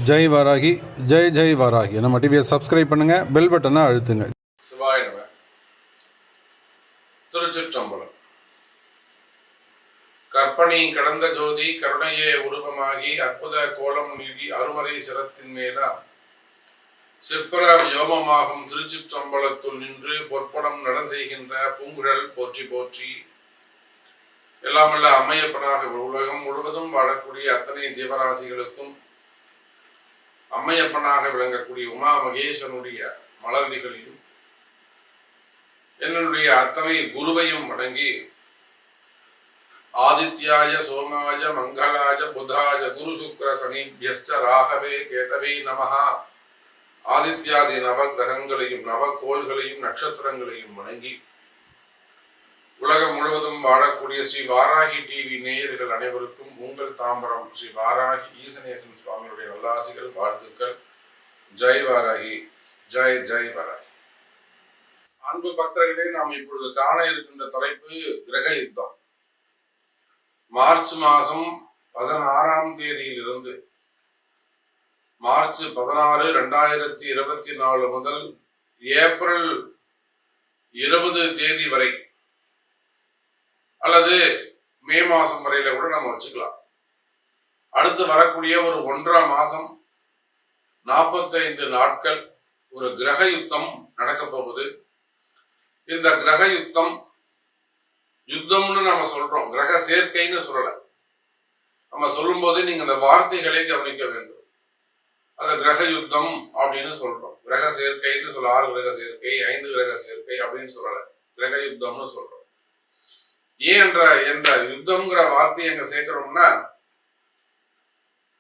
ஜெய் வாராகி, ஜெய் ஜெய் வாராகி. நம்ம டிவியை சப்ஸ்கிரைப் பண்ணுங்க, பெல் பட்டனை அழுத்துங்க. சிவாய நம. திருச்சிற்றம்பலம். கற்பனை கடந்த ஜோதி கருணையே உருவமாகி அற்புத கோலம் நீடி அருமறை சிரத்தின் மேலா சிற்பர யோமமாகும் திருச்சிற்றம்பலத்துள் நின்று பொற்படம் நட செய்கின்ற பூங்குழல் போற்றி போற்றி. எல்லாமல்ல அம்மையப்பனாக உலகம் முழுவதும் வாழக்கூடிய அத்தனை ஜீவராசிகளுக்கும் அம்மையப்பனாக விளங்கக்கூடிய உமா மகேசனுடைய மலர்களிகளையும் என்னுடைய அத்தனை குருவையும் வணங்கி ஆதித்யாய சோமாய மங்களாய புதாய குரு சுக்ர சனிபியஸ்ச ராகவே கேதவே நமஹா. ஆதித்யாதி நவ கிரகங்களையும் நவகோள்களையும் நட்சத்திரங்களையும் வணங்கி உலகம் முழுவதும் வாழக்கூடிய ஸ்ரீ வாராகி டிவி நேயர்கள் அனைவருக்கும் உங்கள் தாம்பரம் ஸ்ரீ வாராகி ஈசனேசன் சுவாமியுடைய நல்லாசிகள், வாழ்த்துக்கள். ஜெய் வாராகி, ஜெய் ஜெய் வாராகி. அன்பு பக்தர்களே, நாம் இப்பொழுது காண இருக்கின்ற தலைப்பு கிரக யுத்தம். மார்ச் மாதம் 16ஆம் தேதியிலிருந்து மார்ச் 16, 2024 முதல் ஏப்ரல் 20 தேதி வரை அல்லது மே மாசம் வரையில கூட நம்ம வச்சுக்கலாம். அடுத்து வரக்கூடிய ஒரு 1.5 மாசம் 45 நாட்கள் ஒரு கிரக யுத்தம் நடக்க போகுது. இந்த கிரக யுத்தம் யுத்தம்னு நம்ம சொல்றோம், கிரக சேர்க்கைன்னு சொல்லல. நம்ம சொல்லும் போது நீங்க அந்த வார்த்தைகளை கவனிக்க வேண்டும். அந்த கிரக யுத்தம் அப்படின்னு சொல்றோம். கிரக சேர்க்கைன்னு சொல்ல 6 கிரக சேர்க்கை 5 கிரக சேர்க்கை அப்படின்னு சொல்லல, கிரக யுத்தம்னு சொல்றோம். ஏன் என்ற யுத்தம்ங்கிற வார்த்தையை எங்க சேர்க்கிறோம்னா,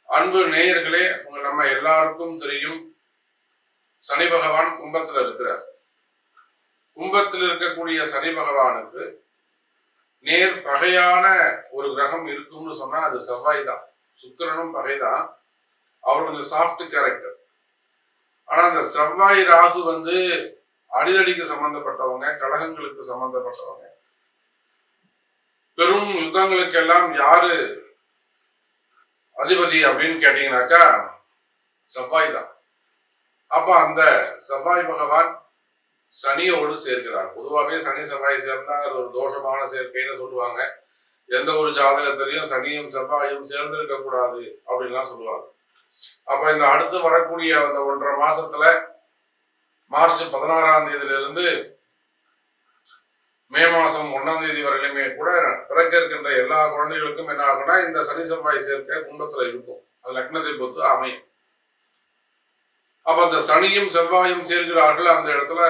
அன்பு நேயர்களே, நம்ம எல்லாருக்கும் தெரியும், சனி பகவான் கும்பத்துல இருக்கிறார். கும்பத்தில் இருக்கக்கூடிய சனி பகவானுக்கு நேர் பகையான ஒரு கிரகம் இருக்கும்னு சொன்னா அது செவ்வாய் தான். சுக்கிரனும் பகைதான், அவர் கொஞ்சம் சாஃப்ட் கேரக்டர். ஆனா அந்த செவ்வாய் ராகு அடிதடிக்கு சம்பந்தப்பட்டவங்க, கழகங்களுக்கு சம்பந்தப்பட்டவங்க. பெரும் யுத்தங்களுக்கெல்லாம் யாரு அதிபதி அப்படின்னு கேட்டீங்கன்னாக்கா செவ்வாய் தான். அப்ப அந்த செவ்வாய் பகவான் சனியோடு சேர்க்கிறார். பொதுவாகவே சனி செவ்வாய் சேர்ந்தா அது ஒரு தோஷமான சேர்க்கைன்னு சொல்லுவாங்க. எந்த ஒரு ஜாதகத்திலையும் சனியும் செவ்வாயும் சேர்ந்து இருக்க கூடாது அப்படின்லாம் சொல்லுவாங்க. அப்ப இந்த அடுத்து வரக்கூடிய அந்த 1.5 மாசத்துல மார்ச் 16ஆம் தேதியிலிருந்து மே மாசம் 1ஆம் தேதி வரையிலுமே கூட பிறக்க இருக்கின்ற எல்லா குழந்தைகளுக்கும் என்ன ஆகும்னா இந்த சனி செவ்வாய் சேர்க்கை கும்பத்துல இருக்கும். அது லக்னத்தை பொறுத்து அமையும். அப்ப அந்த சனியும் செவ்வாயும் சேர்க்கிறார்கள். அந்த இடத்துல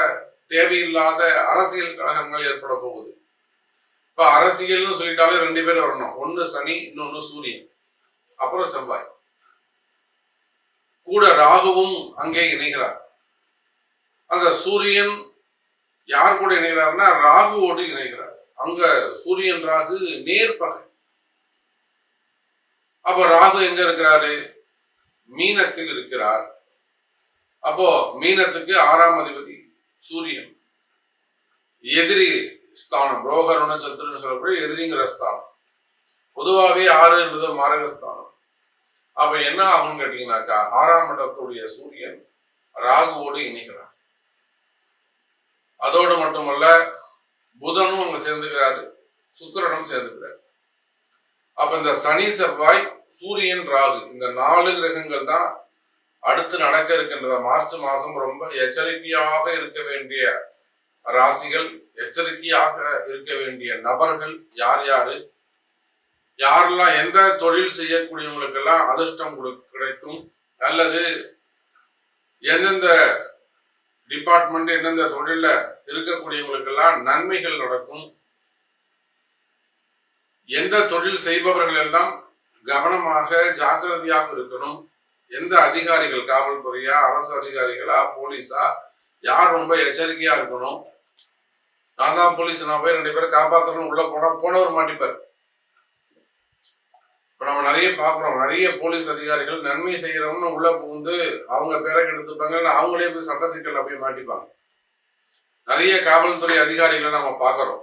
தேவையில்லாத அரசியல் கழகங்கள் ஏற்பட போகுது. இப்ப அரசியல்னு சொல்லிட்டாலே 2 பேர் வரணும். ஒன்னு சனி, இன்னொன்னு சூரியன், அப்புறம் செவ்வாய். கூட ராகுவும் அங்கே இணைகிறார். அந்த சூரியன் யார் கூட இணைகிறார்னா ராகுவோடு இணைகிறார். அங்க சூரியன் ராகு நேர்பகை. அப்ப ராகு எங்க இருக்கிறாரு? மீனத்தில் இருக்கிறார். அப்போ மீனத்துக்கு 6ஆம் அதிபதி சூரியன். எதிரி ஸ்தானம், ரோகருண சத்துருன்னு சொல்லக்கூடிய எதிரிங்கிற ஸ்தானம். பொதுவாகவே 6 என்பது மரக ஸ்தானம். அப்ப என்ன ஆகும்னு கேட்டீங்கன்னாக்கா 6ஆம் இடத்துடைய சூரியன் ராகுவோடு இணைகிறார். அதோடு மட்டுமல்ல, புதனும் அங்க சேர்ந்துக்கிறாரு, சுக்கிரனும் சேர்ந்துக்கிறாரு. அப்ப இந்த சனி செவ்வாய் சூரியன் ராகு இந்த 4 கிரகங்கள் தான் அடுத்து நடக்க இருக்கின்ற மார்ச் மாசம் ரொம்ப எச்சரிக்கையாக இருக்க வேண்டிய ராசிகள், எச்சரிக்கையாக இருக்க வேண்டிய நபர்கள் யார் யாரு, யாரெல்லாம் எந்த தொழில் செய்யக்கூடியவங்களுக்கெல்லாம் அதிர்ஷ்டம் கிடைக்கும், அல்லது எந்தெந்த டிபார்ட்மெண்ட் எந்தெந்த தொழில இருக்கக்கூடியவங்களுக்கெல்லாம் நன்மைகள் நடக்கும், எந்த தொழில் செய்பவர்கள் எல்லாம் கவனமாக ஜாக்கிரதையாக இருக்கணும், எந்த அதிகாரிகள், காவல்துறையா, அரசு அதிகாரிகளா, போலீஸா, யார் ரொம்ப எச்சரிக்கையா இருக்கணும். நான் தான் போலீஸ், நான் போய் 2 பேரை காப்பாற்றணும் உள்ள போனவர் மாட்டிப்பார். இப்ப நம்ம நிறைய பாக்குறோம், நிறைய போலீஸ் அதிகாரிகள் நன்மை செய்யறவங்க உள்ள புகுந்து அவங்க பேரை கெடுத்துப்பாங்க, அவங்களே போய் சட்ட சிக்கல்ல போய் மாட்டிப்பாங்க. நிறைய காவல்துறை அதிகாரிகளை நம்ம பாக்குறோம்.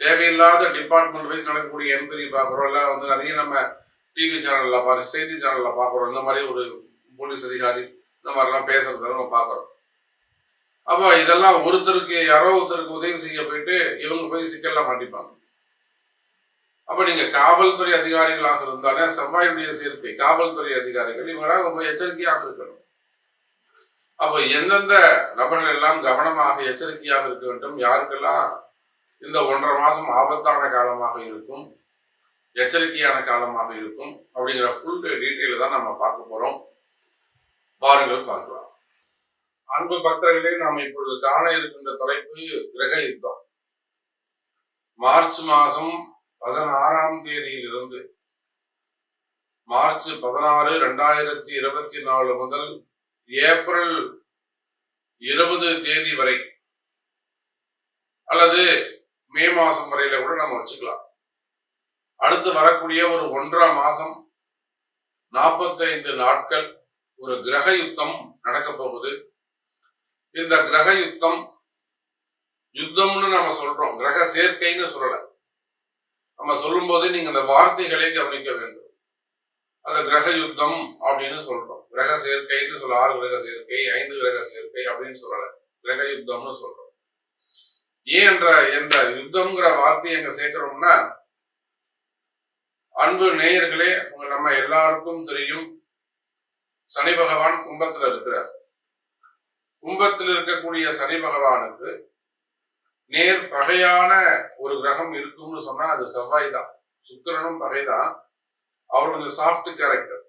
தேவையில்லாத டிபார்ட்மெண்ட் வைஸ் நடக்கக்கூடிய என்கொயரி பாக்குறோம். இல்ல நிறைய நம்ம டிவி சேனல்ல செய்தி சேனல்ல பாக்குறோம். இந்த மாதிரி ஒரு போலீஸ் அதிகாரி இந்த மாதிரிலாம் பேசுறத நம்ம பார்க்குறோம். அப்போ இதெல்லாம் ஒருத்தருக்கு யாரோ ஒருத்தருக்கு உதவி செய்ய போயிட்டு இவங்க போய் சிக்கல்லாம் மாட்டிப்பாங்க. அப்ப நீங்க காவல்துறை அதிகாரிகளாக இருந்தாலே செவ்வாயுடைய சேர்க்கை காவல்துறை அதிகாரிகள் இவங்களாக ரொம்ப எச்சரிக்கையாக இருக்கணும். அப்போ எந்தெந்த நபர்கள் எல்லாம் கவனமாக எச்சரிக்கையாக இருக்க வேண்டும், யாருக்கெல்லாம் இந்த 1.5 மாசம் ஆபத்தான காலமாக இருக்கும், எச்சரிக்கையான காலமாக இருக்கும் அப்படிங்கிற ஃபுல் டீட்டெயில தான் நம்ம பார்க்க போறோம். பாருங்கள் பார்க்கலாம். அன்பு பக்தர்களே, நாம் இப்பொழுது காண இருக்கின்ற தலைப்பு கிரக யுத்தம். மார்ச் மாதம் 16ஆம் தேதியிலிருந்து மார்ச் 16, 2024 முதல் ஏப்ரல் 20 தேதி வரை அல்லது மே மாசம் வரையில கூட நம்ம வச்சுக்கலாம். அடுத்து வரக்கூடிய ஒரு 1.5 மாசம் 45 நாட்கள் ஒரு கிரக யுத்தம் நடக்க போகுது. இந்த கிரக யுத்தம் யுத்தம்னு நம்ம சொல்றோம், கிரக சேர்க்கைன்னு சொல்லல. நம்ம சொல்லும் போது நீங்க அந்த வார்த்தைகளை கவனிக்க வேண்டும். அந்த கிரக யுத்தம் அப்படின்னு சொல்றோம், கிரக சேர்க்கைன்னு சொல்ல 6 கிரக சேர்க்கை 5 கிரக சேர்க்கை அப்படின்னு சொல்லல, கிரக யுத்தம்னு சொல்றோம். ஏன் என்ற யுத்தம்ங்கிற வார்த்தையை எங்க சேர்க்கிறோம்னா, அன்பு நேயர்களே, நம்ம எல்லாருக்கும் தெரியும் சனி பகவான் கும்பத்துல இருக்கிறார். கும்பத்தில் இருக்கக்கூடிய சனி பகவானுக்கு நேர் பகையான ஒரு கிரகம் இருக்கும்னு சொன்னா அது செவ்வாய் தான். சுக்கிரனும் பகைதான், அவர் கொஞ்சம் சாஃப்ட் கேரக்டர்.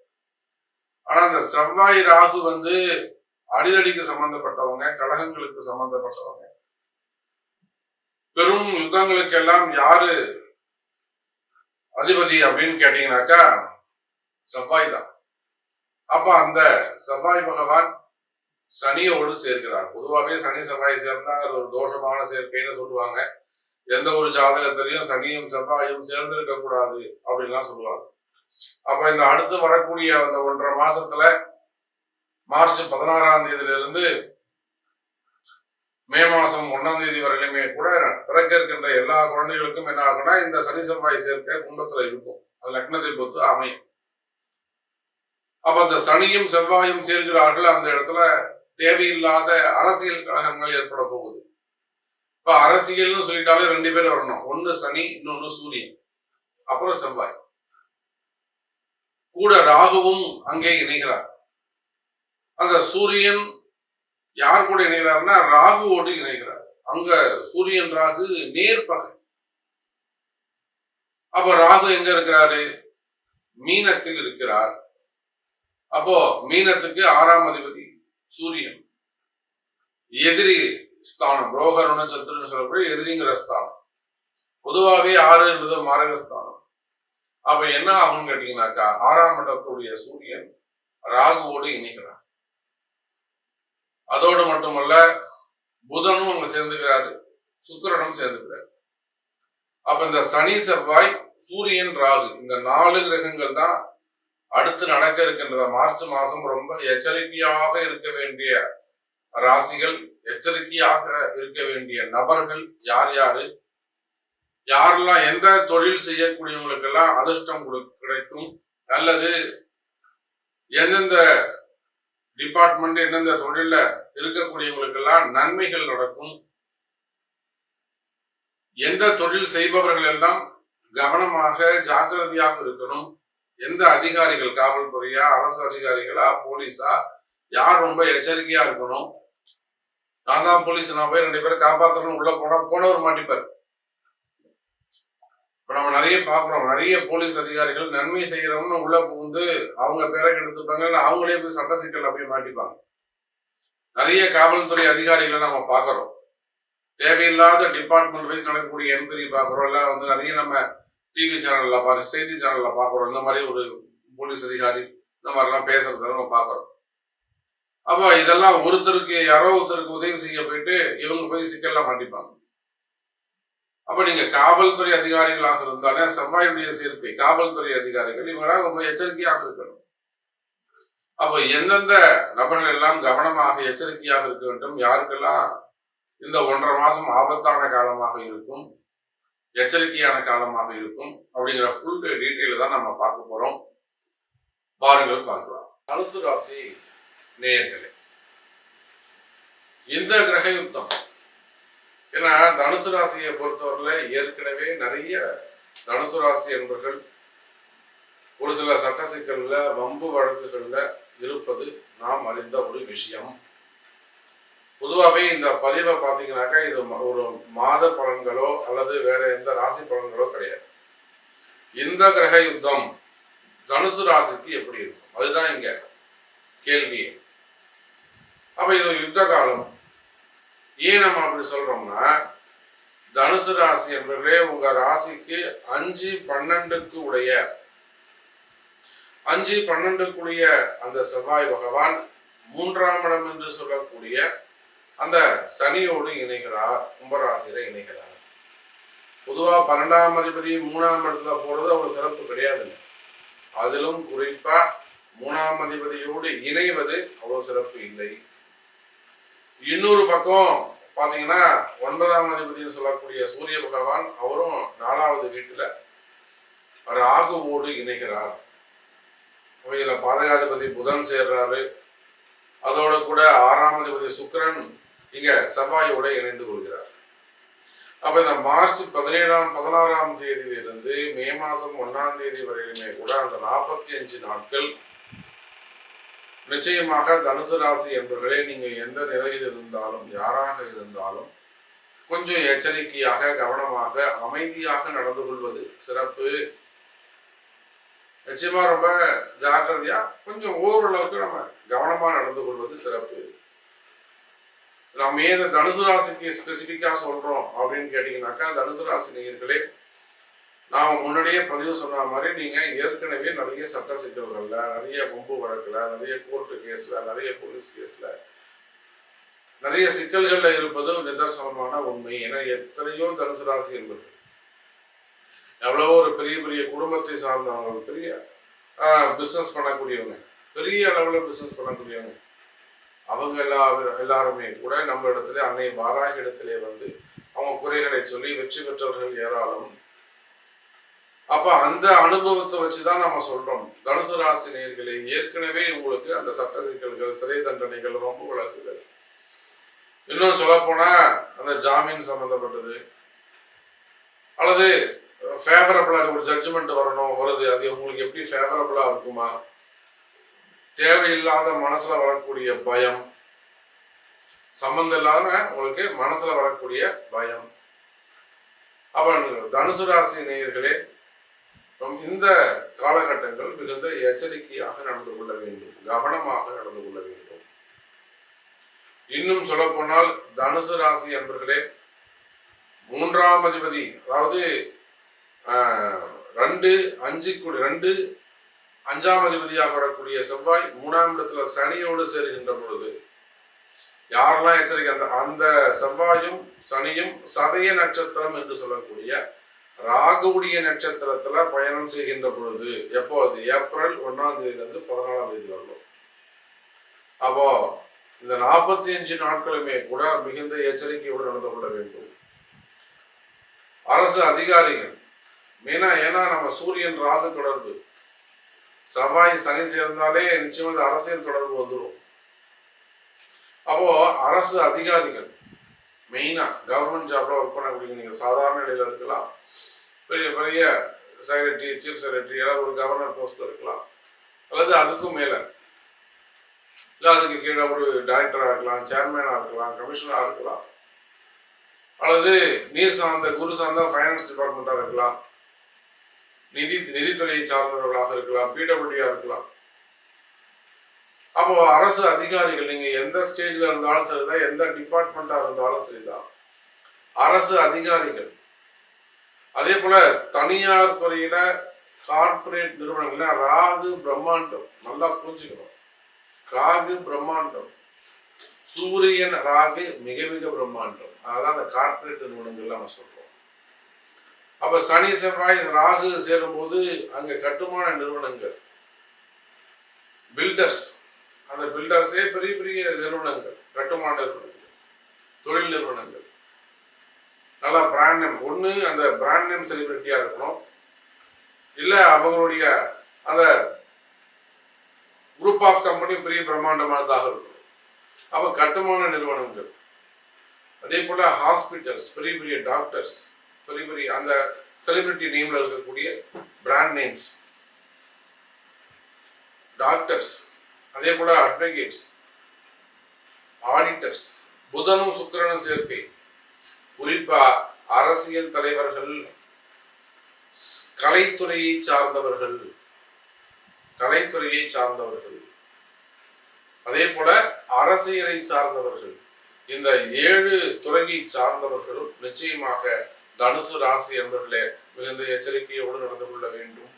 ஆனா அந்த செவ்வாய் ராகு அடிதடிக்கு சம்பந்தப்பட்டவங்க, கழகங்களுக்கு சம்பந்தப்பட்டவங்க. பெரும் யுத்தங்களுக்கு எல்லாம் யாரு அதிபதி அப்படின்னு கேட்டீங்கன்னாக்கா செவ்வாய் தான். அப்ப அந்த செவ்வாய் பகவான் சனியோடு சேர்க்கிறார். பொதுவாகவே சனி செவ்வாய் சேர்ந்தா அது ஒரு தோஷமான சேர்க்கைன்னு சொல்லுவாங்க. எந்த ஒரு ஜாதகத்திலையும் சனியும் செவ்வாயும் சேர்ந்து இருக்க கூடாது அப்படின்லாம் சொல்லுவாங்க. அப்ப இந்த அடுத்து வரக்கூடிய அந்த 1.5 மாசத்துல மார்ச் 16ஆம் தேதியிலிருந்து மே மாசம் 1ஆம் தேதி வரையிலுமே கூட பிறக்க இருக்கின்ற எல்லா குழந்தைகளுக்கும் என்ன ஆகும்னா இந்த சனி செவ்வாய் சேர்க்கை கும்பத்துல இருக்கும். அது லக்னத்தை பொறுத்து அமையும். அப்ப அந்த சனியும் செவ்வாயும் சேர்கிறார்கள். அந்த இடத்துல தேவையில்லாத அரசியல் கழகங்கள் ஏற்பட போகுது. இப்ப அரசியல்னு சொல்லிட்டாலே 2 பேர் வரணும். ஒன்னு சனி, இன்னொன்னு சூரியன், அப்புறம் செவ்வாய். கூட ராகுவும் அங்கே இணைகிறார். அந்த சூரியன் யார் கூட இணைகிறார்னா ராகுவோடு இணைகிறார். அங்க சூரியன் ராகு நேர்பகை. அப்ப ராகு எங்க இருக்கிறாரு? மீனத்தில் இருக்கிறார். அப்போ மீனத்துக்கு 6ஆம் அதிபதி சூரியன், எதிரி ஸ்தானம், ரோகருண சத்துருன்னு சொல்லக்கூடிய எதிரிங்கிற ஸ்தானம். பொதுவாகவே 6 என்பது மாரகஸ்தானம். அப்ப என்ன ஆகும்னு கேட்டீங்கன்னாக்கா 6ஆம் இடத்துடைய சூரியன் ராகுவோடு இணைகிறார். அதோடு மட்டுமல்ல, புதனும் அங்க சேர்ந்துக்கிறாரு, சுக்கிரனும் சேர்ந்துக்கிறாரு. அப்ப இந்த சனி செவ்வாய் சூரியன் ராகு இந்த 4 கிரகங்கள் தான் அடுத்து நடக்க இருக்கின்ற மார்ச் மாசம் ரொம்ப எச்சரிக்கையாக இருக்க வேண்டிய ராசிகள், எச்சரிக்கையாக இருக்க வேண்டிய நபர்கள் யார் யாரு, யாரெல்லாம் எந்த தொழில் செய்யக்கூடியவங்களுக்கு எல்லாம் அதிர்ஷ்டம் கிடைக்கும், அல்லது எந்தெந்த டிபார்ட்மெண்ட் எந்தெந்த தொழில இருக்கக்கூடியவங்களுக்கு எல்லாம் நன்மைகள் நடக்கும், எந்த தொழில் செய்பவர்கள் எல்லாம் கவனமாக ஜாக்கிரதையாக இருக்கணும், எந்த அதிகாரிகள் காவல்துறையா, அரசு அதிகாரிகளா, போலீஸா, யார் ரொம்ப எச்சரிக்கையா இருக்கணும். நான் தான் போலீஸ், நான் போய் 2 பேரை காப்பாற்றணும் உள்ள போனவர் மாட்டிப்பார். இப்ப நம்ம நிறைய பாக்குறோம், நிறைய போலீஸ் அதிகாரிகள் நன்மை செய்யறவங்க உள்ள புகுந்து அவங்க பேரை எடுத்துப்பாங்க, அவங்களே போய் சட்ட சிக்கல்ல போய் மாட்டிப்பாங்க. நிறைய காவல்துறை அதிகாரிகளை நம்ம பாக்குறோம். தேவையில்லாத டிபார்ட்மெண்ட் வைஸ் நடக்கக்கூடிய என்கொயரி பாக்குறோம், இல்ல நிறைய நம்ம டிவி சேனல்ல செய்தி சேனல்ல பாக்குறோம். இந்த மாதிரி ஒரு போலீஸ் அதிகாரி இந்த மாதிரிலாம் பேசுறத நம்ம பாக்குறோம். அப்ப இதெல்லாம் ஒருத்தருக்கு யாரோ ஒருத்தருக்கு உதவி செய்ய போயிட்டு இவங்க போய் சிக்கல்ல மாட்டிப்பாங்க. அப்ப நீங்க காவல்துறை அதிகாரிகளாக இருந்தாலே செவ்வாயுடைய சேர்க்கை காவல்துறை அதிகாரிகள் இவங்களாக ரொம்ப எச்சரிக்கையாக இருக்கணும். அப்ப எந்தெந்த நபர்கள் எல்லாம் கவனமாக எச்சரிக்கையாக இருக்க வேண்டும், யாருக்கெல்லாம் இந்த 1.5 மாசம் ஆபத்தான காலமாக இருக்கும், எச்சரிக்கையான காலமாக இருக்கும் அப்படிங்கிற ஃபுல் டீட்டெயில தான் நம்ம பார்க்க போறோம். பாருங்கள் பார்க்கலாம். தனுசு ராசி நேயர்களே, இந்த கிரக யுத்தம், ஏன்னா தனுசு ராசியை பொறுத்தவரையில ஏற்கனவே நிறைய தனுசு ராசி என்பவர்கள் ஒரு சில சட்ட சிக்கல்ல வம்பு வழக்குகள்ல இருப்பது நாம் அறிந்த ஒரு விஷயம். பொதுவாகவே இந்த பதிவை பார்த்தீங்கன்னாக்கா இது ஒரு மாத பலன்களோ அல்லது வேற எந்த ராசி பலன்களோ கிடையாது. இந்த கிரக யுத்தம் தனுசு ராசிக்கு எப்படி இருக்கும், அதுதான் இங்க கேள்வியே. அப்ப இது யுத்த காலம். ஏன் நம்ம அப்படி சொல்றோம்னா, தனுசு ராசி என்பவர்களே, உங்க ராசிக்கு 5-12க்கு உடைய 5-12க்குரிய அந்த செவ்வாய் பகவான் 3ஆம் இடம் என்று சொல்லக்கூடிய அந்த சனியோடு இணைகிறார், கும்பராசியில இணைகிறார். பொதுவா 12ஆம் அதிபதி 3ஆம் இடத்துல போறது அவ்வளவு சிறப்பு கிடையாதுங்க. அதிலும் குறிப்பா 3ஆம் அதிபதியோடு இணைவது அவ்வளவு சிறப்பு இல்லை. இன்னொரு பக்கம் பாத்தீங்கன்னா 9ஆம் அதிபதினு சொல்லக்கூடிய சூரிய பகவான் அவரும் 4வது வீட்டுல ராகுவோடு இணைகிறார். அவையில பாதகாதிபதி புதன் சேர்றாரு. அதோட கூட 6ஆம் அதிபதி சுக்கிரன் இங்க செவ்வாயோட இணைந்து கொள்கிறார். அப்ப இந்த மார்ச் 16ஆம் தேதியிலிருந்து மே மாசம் 1ஆம் தேதி வரையிலுமே கூட அந்த 45 நாட்கள் நிச்சயமாக தனுசு ராசி என்பவர்களே, நீங்க எந்த நிலையில் இருந்தாலும் யாராக இருந்தாலும் கொஞ்சம் எச்சரிக்கையாக கவனமாக அமைதியாக நடந்து கொள்வது சிறப்பு. நிச்சயமா ரொம்ப ஜாக்கிரதையா கொஞ்சம் ஓரளவுக்கு நம்ம கவனமா நடந்து கொள்வது சிறப்பு. நம்ம ஏன் தனுசு ராசிக்கு ஸ்பெசிபிக்கா சொல்றோம் அப்படின்னு கேட்டீங்கன்னாக்கா, தனுசு ராசி நேயர்களே, நாம முன்னாடியே பதிவு சொன்ன மாதிரி நீங்க ஏற்கனவே நிறைய சட்ட சிக்கல்கள்ல, நிறைய வம்பு வழக்குல, நிறைய கோர்ட்டு கேஸ்ல, நிறைய போலீஸ் கேஸ்ல, நிறைய சிக்கல்கள்ல இருப்பது நிதர்சனமான உண்மை. ஏன்னா எத்தனையோ தனுசு ராசி என்பது எவ்வளவோ ஒரு பெரிய பெரிய குடும்பத்தை சார்ந்தவங்க, பெரிய பிஸ்னஸ் பண்ணக்கூடியவங்க, பெரிய அளவுல பிஸ்னஸ் பண்ணக்கூடியவங்க, அவங்க எல்லாருமே கூட நம்ம இடத்துல அன்னை வாராகி இடத்திலே வந்து அவங்க குறைகளை சொல்லி வெற்றி பெற்றவர்கள் ஏராளம். அப்ப அந்த அனுபவத்தை வச்சுதான் நம்ம சொல்றோம், தனுசு ராசி நேயர்களே, ஏற்கனவே உங்களுக்கு அந்த சட்ட சிக்கல்கள், சிறை தண்டனைகள், வம்பு வழக்குகள், இன்னும் சொல்ல போனா அந்த ஜாமீன் சம்பந்தப்பட்டது அல்லது ஃபேவரபிளாக ஒரு ஜட்ஜ்மெண்ட் வருது, அது உங்களுக்கு எப்படி ஃபேவரபிளா இருக்குமா, தேவையில்லாத மனசுல வரக்கூடிய பயம், சம்பந்தம் இல்லாம உங்களுக்கு மனசுல வரக்கூடிய பயம். அப்ப தனுசு ராசி நேயர்களே, இந்த காலகட்டங்கள் மிகுந்த எச்சரிக்கையாக நடந்து கொள்ள வேண்டும், கவனமாக நடந்து கொள்ள வேண்டும். இன்னும் சொல்ல போனால் தனுசு ராசி என்பர்களே, 3ஆம் அதிபதி, அதாவது 2-5ஆம் அதிபதியாக வரக்கூடிய செவ்வாய் 3ஆம் இடத்துல சனியோடு சேருகின்ற பொழுது யாரெல்லாம் எச்சரிக்கை, அந்த செவ்வாயும் சனியும் சதய நட்சத்திரம் என்று சொல்லக்கூடிய ராகுவுடைய நட்சத்திரத்துல பயணம் செய்கின்ற பொழுது, எப்போ அது ஏப்ரல் 1ஆம் தேதியிலிருந்து 14ஆம் தேதி வரணும். அப்போ இந்த 45 நாட்களுமே கூட மிகுந்த எச்சரிக்கையோடு நடந்து கொள்ள வேண்டும். அரசு அதிகாரிகள் மெயினா, ஏன்னா நம்ம சூரியன் ராகு தொடர்பு, செவ்வாய் சனி சேர்ந்தாலே நிச்சயமா அரசியல் தொடர்பு வந்துடும். அப்போ அரசு அதிகாரிகள் மெயினா கவர்மெண்ட் ஜாப்ல ஒர்க் பண்ணக்கூடிய, நீங்க சாதாரண நிலையில இருக்கலாம், பெரிய பெரிய செக்ரட்டரி, சீஃப் செக்ரட்டரி, ஏதாவது ஒரு கவர்னர் போஸ்ட்ல இருக்கலாம், அல்லது அதுக்கும் மேல இல்லை அதுக்கு கீழே ஒரு டைரக்டரா இருக்கலாம், சேர்மேனா இருக்கலாம், கமிஷனரா இருக்கலாம், அல்லது நீர் சார்ந்த குரு சார்ந்த ஃபைனான்ஸ் டிபார்ட்மெண்டா இருக்கலாம், நிதித்துறையை சார்ந்தவர்களாக இருக்கலாம், பிடபிள்யூடியா இருக்கலாம். அப்போ அரசு அதிகாரிகள் நீங்க எந்த ஸ்டேஜ்ல இருந்தாலும் சரிதான், எந்த டிபார்ட்மெண்டா இருந்தாலும் சரிதான், அரசு அதிகாரிகள், அதே போல தனியார் துறையில கார்பரேட் நிறுவனங்கள்ல ராகு பிரம்மாண்டம், நல்லா புரிஞ்சுக்கணும். ராகு பிரம்மாண்டம், சூரியன் ராகு மிக மிக பிரம்மாண்டம். அதான் அந்த கார்பரேட் நிறுவனங்கள் நம்ம சொல்றோம். அப்ப சனி செவ்வாய் ராகு சேரும் போது அங்க கட்டுமான நிறுவனங்கள், பில்டர்ஸ், அந்த பில்டர்ஸே பெரிய பெரிய நிறுவனங்கள், கட்டுமான நிறுவனங்கள், தொழில் நிறுவனங்கள், நல்லா பிராண்ட் நேம், ஒன்று அந்த பிராண்ட் நேம் செலிபிரிட்டியா இருக்கணும், இல்லை அவங்களுடைய அந்த குரூப் ஆஃப் கம்பெனி பெரிய பிரம்மாண்டமானதாக இருக்கும். அப்ப கட்டுமான நிறுவனங்கள், அதே போல ஹாஸ்பிட்டல்ஸ், பெரிய பெரிய டாக்டர்ஸ், பெரிய பெரிய அந்த செலிபிரிட்டி நேம்ல இருக்கக்கூடிய பிராண்ட் நேம்ஸ் டாக்டர்ஸ், அதே போல அட்வொகேட்ஸ், ஆடிட்டர்ஸ், புதனும் சுக்கிரனும் சேர்க்கை, குறிப்பா அரசியல் தலைவர்கள், கலைத்துறையை சார்ந்தவர்கள், அதே போல அரசியலை சார்ந்தவர்கள், இந்த 7 துறையை சார்ந்தவர்களும் நிச்சயமாக தனுசு ராசி என்பவர்களே மிகுந்த எச்சரிக்கையோடு நடந்து கொள்ள வேண்டும்.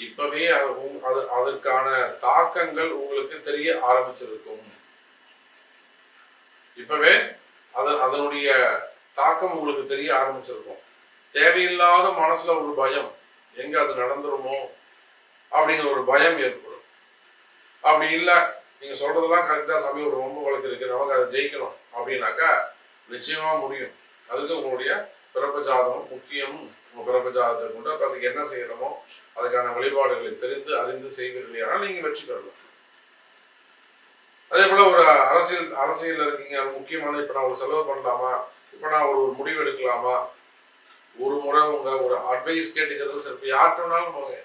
இப்பவே அதற்கான தாக்கங்கள் உங்களுக்கு தெரிய ஆரம்பிச்சிருக்கும். இப்பவே அதனுடைய தாக்கம் உங்களுக்கு தெரிய ஆரம்பிச்சிருக்கும். தேவையில்லாத மனசுல ஒரு பயம், எங்க அது நடந்துருமோ அப்படிங்கிற ஒரு பயம் ஏற்படும். அப்படி இல்லை, நீங்க சொல்றதெல்லாம் கரெக்டா சமயம் ஒரு ரொம்ப வழக்கு இருக்கு, நமக்கு அதை ஜெயிக்கணும் அப்படின்னாக்கா நிச்சயமா முடியும். அதுக்கு உங்களுடைய பிறப்பு ஜாதகம் முக்கியம். உங்க பிறப்பு ஜாதகத்தை கொண்டு அதுக்கு என்ன செய்யணுமோ அதுக்கான வழிபாடுகளை அறிந்து செய்வீர்கள், ஆனால் நீங்க வெற்றி பெறலாம். அதே போல ஒரு அரசியல் இருக்கீங்க, முக்கியமான இப்ப நான் ஒரு செலவு பண்ணலாமா, இப்ப நான் ஒரு முடிவு எடுக்கலாமா, ஒரு முறை உங்க ஒரு அட்வைஸ் கேட்டுக்கிறது சிறப்பு. யார்கிட்டனாலும் போங்க,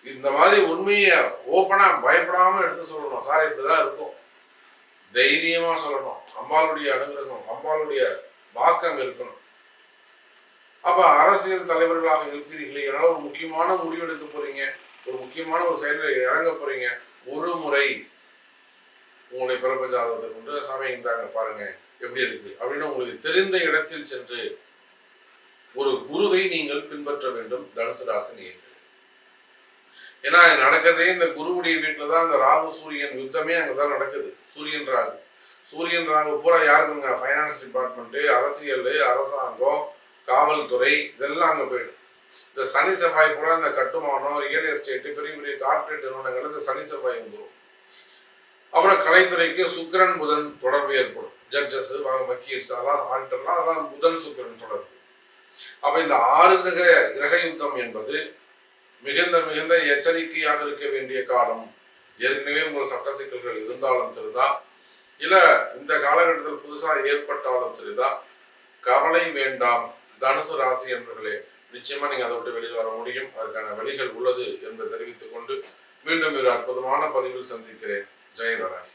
இந்த மாதிரி உண்மையை ஓப்பனா பயப்படாம எடுத்து சொல்லணும். சார் இப்படிதான் இருக்கும், தைரியமா சொல்லணும். அம்பாளுடைய அனுகிரகம், அம்பாளுடைய வாக்கம் இருக்கணும். அப்ப அரசியல் தலைவர்களாக இருக்கிறீர்களே, என்னால ஒரு முக்கியமான முடிவு எடுக்க போறீங்க, ஒரு முக்கியமான ஒரு செயலில் இறங்க போறீங்க, ஒரு முறை உங்களுடைய பிறப்பு ஜாதகத்தை கொண்டு சாமி இருந்தாங்க பாருங்க எப்படி இருக்கு அப்படின்னு உங்களுக்கு தெரிந்த இடத்தில் சென்று ஒரு குருவை நீங்கள் பின்பற்ற வேண்டும். தனுசு ராசி நேயர்களே, ஏன்னா நடக்கிறதே இந்த குருவுடைய வீட்டுல தான் இந்த ராகு சூரியன் யுத்தமே அங்கதான் நடக்குது. சூரியன் ராகு பூரா யாருக்குங்க? ஃபைனான்ஸ் டிபார்ட்மெண்ட், அரசியல், அரசாங்கம், காவல்துறை, இதெல்லாம் அங்க போயிடும். இந்த சனி செவ்வாய் பூரா இந்த கட்டுமானம், ரியல் எஸ்டேட், பெரிய பெரிய கார்பரேட் நிறுவனங்கள் இந்த சனி செவ்வாய் வந்துடும். அப்புறம் கலைத்துறைக்கு சுக்கிரன் புதன் தொடர்பு ஏற்படும். ஜட்ஜஸ், வக்கீல்ஸ், அதெல்லாம் ஆடிட்டர்லாம், அதெல்லாம் புதன் சுக்கிரன் தொடர்பு. அப்ப இந்த 6 கிரக யுத்தம் என்பது மிகுந்த எச்சரிக்கையாக இருக்க வேண்டிய காலம். ஏற்கனவே உங்கள் சட்ட சிக்கல்கள் இருந்தாலும் சரிதான், இல்ல இந்த காலகட்டத்தில் புதுசா ஏற்பட்டாலும் சரிதான், கவலை வேண்டாம். தனுசு ராசி என்பவர்களே, நிச்சயமா நீங்க அதை விட்டு வெளியில் வர முடியும். அதற்கான வழிகள் உள்ளது என்று தெரிவித்துக் கொண்டு மீண்டும் ஒரு அற்புதமான பதிவில் சந்திக்கிறேன். ஜெய் வராகி.